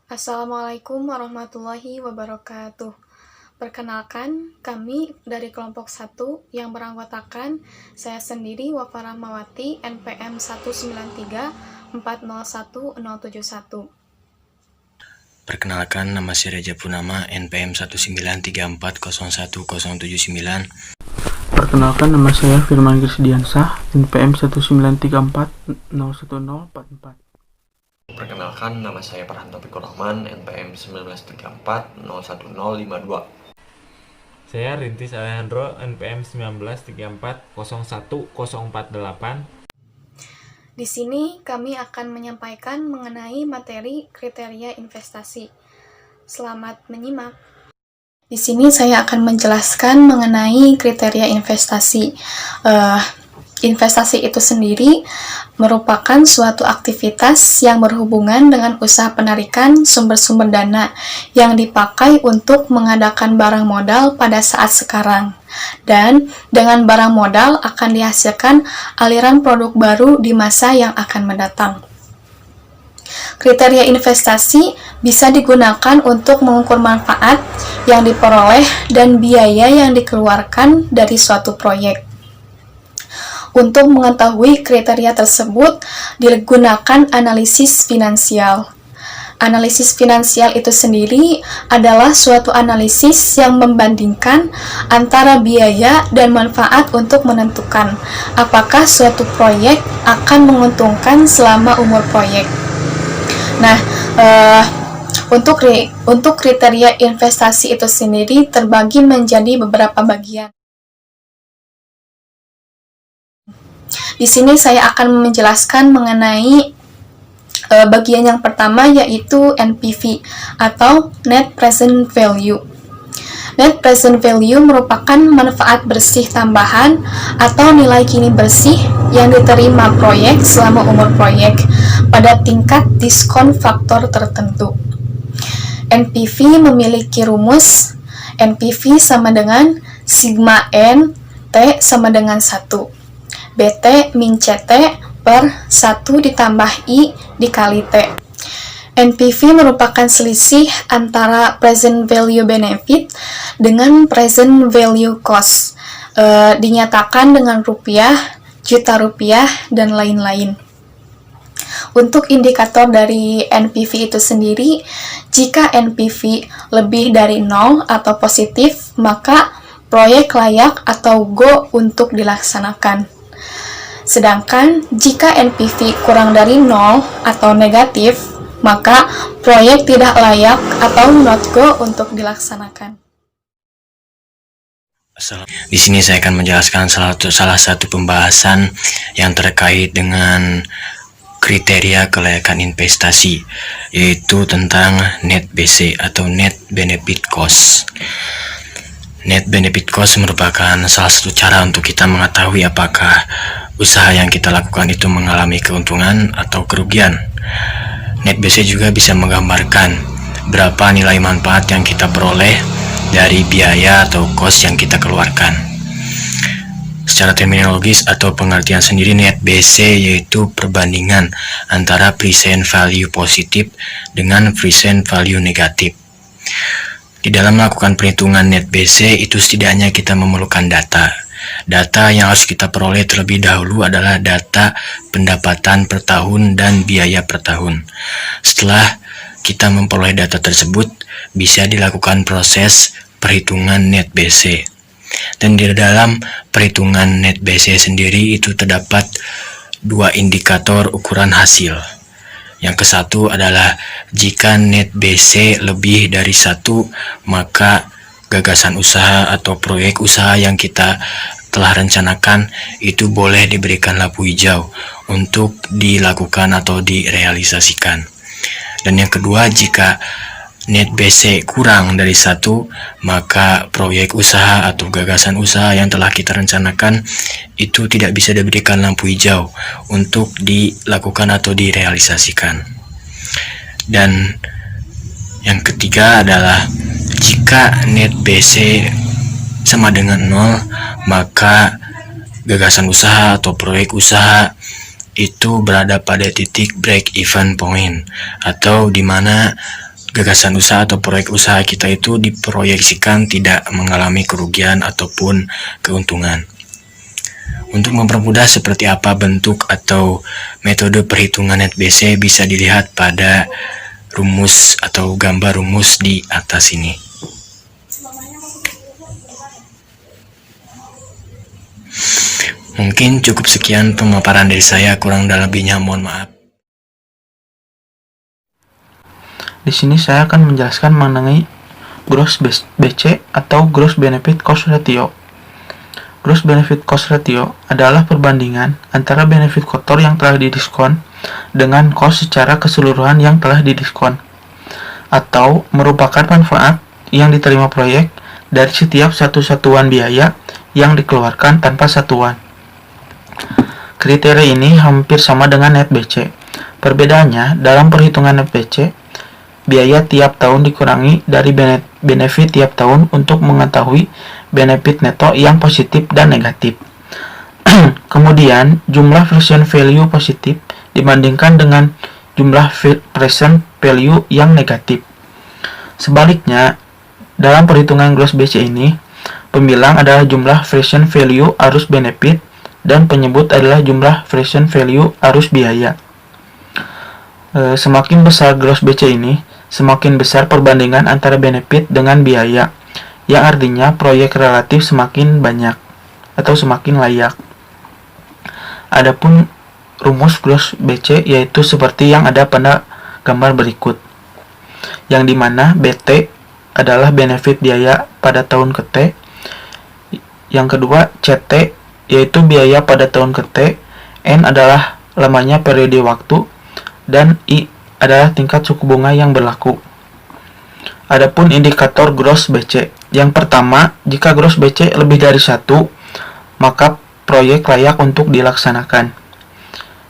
Assalamualaikum warahmatullahi wabarakatuh. Perkenalkan, kami dari kelompok 1 yang beranggotakan saya sendiri Wafa Rahmawati NPM 193401071. Perkenalkan, nama saya Reja Purnama, NPM 193401079. Perkenalkan, nama saya Firman Krisdiansah, NPM 193401044. Perkenalkan, nama saya Farhan Taufikur Rahman, NPM 1934011052. Saya Rintis Alejandro, NPM 1934011048. Di sini kami akan menyampaikan mengenai materi kriteria investasi. Selamat menyimak. Di sini saya akan menjelaskan mengenai kriteria investasi. Investasi itu sendiri merupakan suatu aktivitas yang berhubungan dengan usaha penarikan sumber-sumber dana yang dipakai untuk mengadakan barang modal pada saat sekarang. Dan dengan barang modal akan dihasilkan aliran produk baru di masa yang akan mendatang. Kriteria investasi bisa digunakan untuk mengukur manfaat yang diperoleh dan biaya yang dikeluarkan dari suatu proyek. Untuk mengetahui kriteria tersebut, digunakan analisis finansial. Analisis finansial itu sendiri adalah suatu analisis yang membandingkan antara biaya dan manfaat untuk menentukan apakah suatu proyek akan menguntungkan selama umur proyek. Nah, untuk kriteria investasi itu sendiri terbagi menjadi beberapa bagian. Di sini saya akan menjelaskan mengenai bagian yang pertama, yaitu NPV atau Net Present Value. Net Present Value merupakan manfaat bersih tambahan atau nilai kini bersih yang diterima proyek selama umur proyek pada tingkat diskon faktor tertentu. NPV memiliki rumus NPV sama dengan sigma N T sama dengan 1. BT min CT per 1 ditambah I dikali T. NPV merupakan selisih antara present value benefit dengan present value cost. Dinyatakan dengan rupiah, juta rupiah, dan lain-lain. Untuk indikator dari NPV itu sendiri, jika NPV lebih dari 0 atau positif, maka proyek layak atau go untuk dilaksanakan. Sedangkan jika NPV kurang dari 0 atau negatif, maka proyek tidak layak atau not go untuk dilaksanakan. Di sini saya akan menjelaskan salah satu pembahasan yang terkait dengan kriteria kelayakan investasi, yaitu tentang Net BC atau Net Benefit Cost. Net Benefit Cost merupakan salah satu cara untuk kita mengetahui apakah usaha yang kita lakukan itu mengalami keuntungan atau kerugian. Net BC juga bisa menggambarkan berapa nilai manfaat yang kita peroleh dari biaya atau cost yang kita keluarkan. Secara terminologis atau pengertian sendiri, Net BC yaitu perbandingan antara present value positif dengan present value negatif. Di dalam melakukan perhitungan Net BC itu setidaknya kita memerlukan data. Data yang harus kita peroleh terlebih dahulu adalah data pendapatan per tahun dan biaya per tahun. Setelah kita memperoleh data tersebut, bisa dilakukan proses perhitungan Net BC. Dan di dalam perhitungan Net BC sendiri itu terdapat dua indikator ukuran hasil. Yang ke satu adalah jika Net BC lebih dari 1, maka gagasan usaha atau proyek usaha yang kita telah rencanakan itu boleh diberikan lampu hijau untuk dilakukan atau direalisasikan. Dan yang kedua, jika Net BC kurang dari 1, maka proyek usaha atau gagasan usaha yang telah kita rencanakan itu tidak bisa diberikan lampu hijau untuk dilakukan atau direalisasikan. Dan yang ketiga adalah jika Net BC sama dengan 0, maka gagasan usaha atau proyek usaha itu berada pada titik break even point, atau di mana gagasan usaha atau proyek usaha kita itu diproyeksikan tidak mengalami kerugian ataupun keuntungan. Untuk mempermudah seperti apa bentuk atau metode perhitungan NetBC bisa dilihat pada rumus atau gambar rumus di atas ini. Mungkin cukup sekian pemaparan dari saya, kurang dan lebihnya mohon maaf. Di sini saya akan menjelaskan mengenai gross BC atau gross benefit cost ratio. Gross benefit cost ratio adalah perbandingan antara benefit kotor yang telah didiskon dengan cost secara keseluruhan yang telah didiskon, atau merupakan manfaat yang diterima proyek dari setiap satu satuan biaya yang dikeluarkan tanpa satuan. Kriteria ini hampir sama dengan net BC. Perbedaannya, dalam perhitungan net BC, biaya tiap tahun dikurangi dari benefit tiap tahun untuk mengetahui benefit neto yang positif dan negatif. Kemudian, jumlah present value positif dibandingkan dengan jumlah present value yang negatif. Sebaliknya, dalam perhitungan gross BC ini, pembilang adalah jumlah present value arus benefit dan penyebut adalah jumlah present value arus biaya. Semakin besar gross BC ini, semakin besar perbandingan antara benefit dengan biaya, yang artinya proyek relatif semakin banyak atau semakin layak. Adapun rumus gross BC yaitu seperti yang ada pada gambar berikut, yang dimana BT adalah benefit biaya pada tahun ke T, yang kedua CT yaitu biaya pada tahun ke T, N adalah lamanya periode waktu, dan I adalah tingkat suku bunga yang berlaku. Adapun indikator gross BC, yang pertama, jika gross BC lebih dari 1, maka proyek layak untuk dilaksanakan.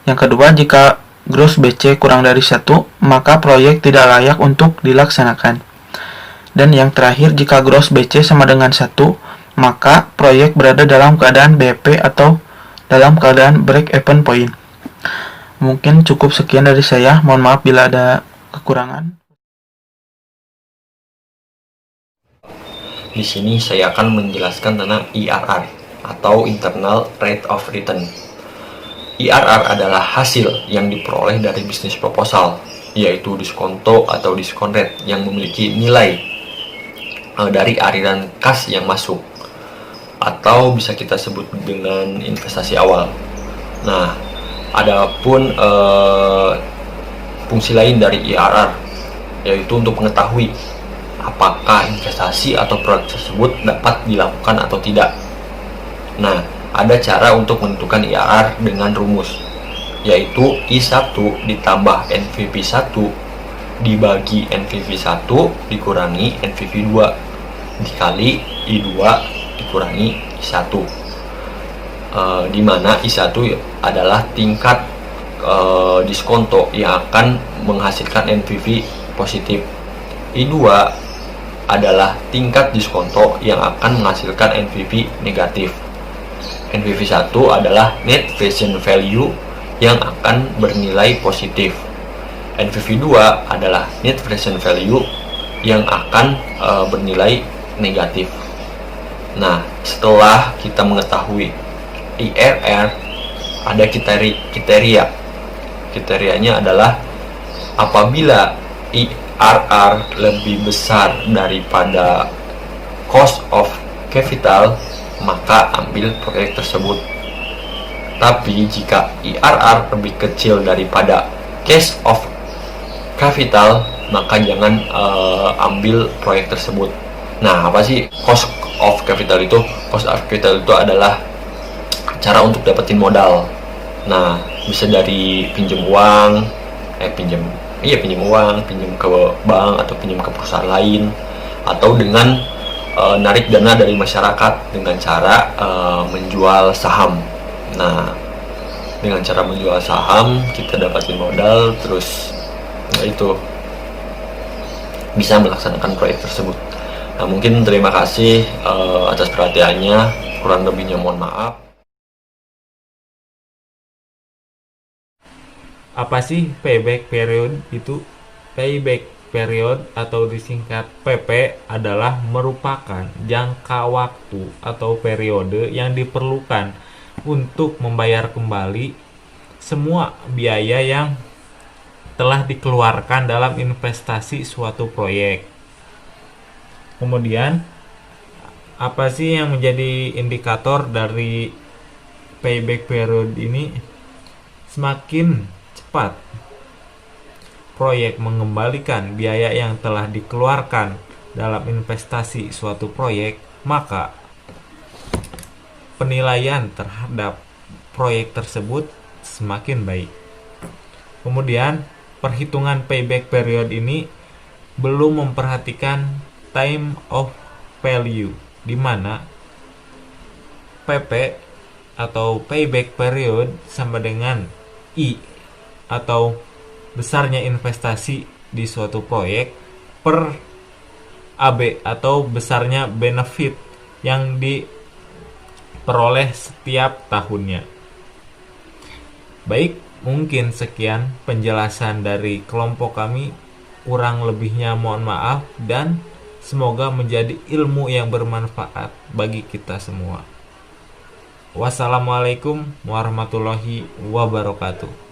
Yang kedua, jika gross BC kurang dari 1, maka proyek tidak layak untuk dilaksanakan. Dan yang terakhir, jika gross BC sama dengan 1, maka proyek berada dalam keadaan BP atau dalam keadaan break-even point. Mungkin cukup sekian dari saya, mohon maaf bila ada kekurangan. Di sini saya akan menjelaskan tentang IRR atau Internal Rate of Return. IRR adalah hasil yang diperoleh dari bisnis proposal, yaitu diskonto atau diskon rate yang memiliki nilai dari aliran kas yang masuk, atau bisa kita sebut dengan investasi awal. Nah, adapun fungsi lain dari IRR yaitu untuk mengetahui apakah investasi atau proyek tersebut dapat dilakukan atau tidak. Nah, ada cara untuk menentukan IRR dengan rumus, yaitu I1 ditambah NPV1 dibagi NPV1 dikurangi NPV2 dikali I2 dikurangi I1, di mana I1 adalah tingkat diskonto yang akan menghasilkan NPV positif. I2 adalah tingkat diskonto yang akan menghasilkan NPV negatif. NPV1 adalah net present value yang akan bernilai positif. NPV2 adalah net present value yang akan bernilai negatif. Nah, setelah kita mengetahui IRR, ada kriteria. Kriterianya adalah apabila IRR lebih besar daripada cost of capital, maka ambil proyek tersebut. Tapi jika IRR lebih kecil daripada cost of capital, maka jangan ambil proyek tersebut. Nah, apa sih cost of capital itu? Cost of capital itu adalah cara untuk dapetin modal. Nah, bisa dari pinjam uang, pinjam uang, pinjam ke bank atau pinjam ke perusahaan lain, atau dengan narik dana dari masyarakat dengan cara menjual saham. Nah, dengan cara menjual saham kita dapatin modal, terus itu bisa melaksanakan proyek tersebut. Nah, mungkin terima kasih atas perhatiannya, kurang lebihnya mohon maaf. Apa sih payback period itu? Payback period atau disingkat PP adalah merupakan jangka waktu atau periode yang diperlukan untuk membayar kembali semua biaya yang telah dikeluarkan dalam investasi suatu proyek. Kemudian, apa sih yang menjadi indikator dari payback period ini? Semakin cepat proyek mengembalikan biaya yang telah dikeluarkan dalam investasi suatu proyek, maka penilaian terhadap proyek tersebut semakin baik. Kemudian, perhitungan payback period ini belum memperhatikan time of value, di mana PP atau payback period sama dengan I atau besarnya investasi di suatu proyek per AB atau besarnya benefit yang diperoleh setiap tahunnya. Baik, mungkin sekian penjelasan dari kelompok kami. Kurang lebihnya mohon maaf dan semoga menjadi ilmu yang bermanfaat bagi kita semua. Wassalamualaikum warahmatullahi wabarakatuh.